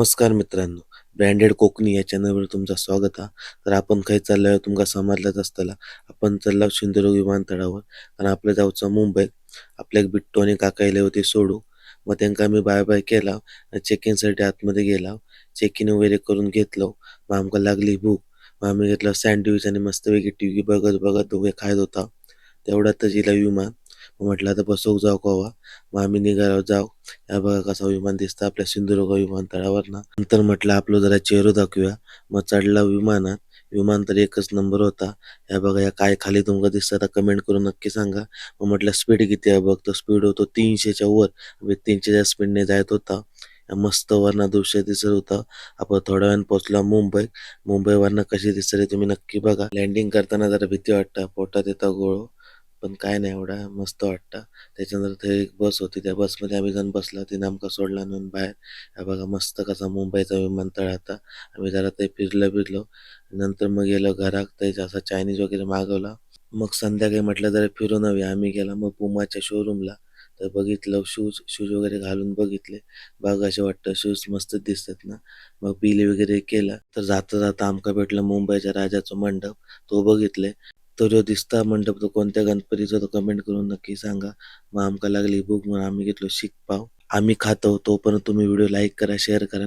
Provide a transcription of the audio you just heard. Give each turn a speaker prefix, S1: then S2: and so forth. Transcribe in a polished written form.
S1: नमस्कार मित्रांनो, ब्रँडेड कोकणी या चॅनलवर तुमचं स्वागत हा. तर आपण खंय चाललोय तुमका समजलंच असतला. आपण चाललो सिंधुदुर्ग विमानतळावर आणि आपलं जाऊचं मुंबईत. आपल्याक बिट्टू आणि काका येले होते सोडू. मग त्यांका आम्ही बाय बाय केला आणि चेक इनसाठी आतमध्ये गेला. चेक इन वगैरे करून घेतलं. मग आमका लागली भूक. मग आम्ही घेतलं सँडविच आणि मस्तपैकी टीव्ही बघत बघत दोघे खात होता. तेवढ्यातच हिला विमान. मग म्हटलं आता बसवूक जाऊ कवा. मग आम्ही निघालो जाऊ. या बघा कसा विमान दिसतं आपल्या सिंधुदुर्ग विमानतळावरनं. नंतर म्हटलं आपलं जरा चेहरा दाखवूया. मग चढला विमानात. विमान तर एकच नंबर होता. या बघा या काय खाली तुमका दिसतं आता कमेंट करून नक्की सांगा. मग म्हटलं स्पीड किती आहे बघ. तो स्पीड होतो 300च्या वर. म्हणजे 300च्या स्पीडने जात होता. मस्त वरनं दृश्य दिसत होतं. आपण थोड्या वेळानं पोहोचलो मुंबईत. मुंबईवरनं कशी दिसते तुम्ही नक्की बघा. लँडिंग करताना जरा भीती वाटतं. पोटात येतं गोळं. पण काय नाही एवढा मस्त वाटतं. त्याच्यानंतर ते एक बस होती. त्या बसमध्ये आम्ही जाऊन बसलो. तिने आमका सोडला नेऊन बाहेर. हा बघा मस्त कसा मुंबईचा विमानतळ आता. आम्ही जरा ते फिरलो. नंतर मग गेलो घरात. त्याचा असा चायनीज वगैरे मागवला. मग संध्याकाळी म्हटलं जरा फिरून येऊया. आम्ही गेलो मग पुमाच्या शोरूमला. तर बघितलं शूज वगैरे घालून बघितले. बघाशे वाटतं शूज मस्त दिसतात ना. मग बिल वगैरे केलं. तर जाता जाता आमका भेटलं मुंबईच्या राजाचं मंडप. तो बघितले. तो जो दिसता मंडप तो कोणत्या गणपतीचा तो कमेंट करून नक्की सांगा. मग आमका लागली भूक म्हणून आम्ही घेतलो शीख पाव. आम्ही खातो तोपर्यंत तुम्ही व्हिडिओ लाईक करा, शेअर करा.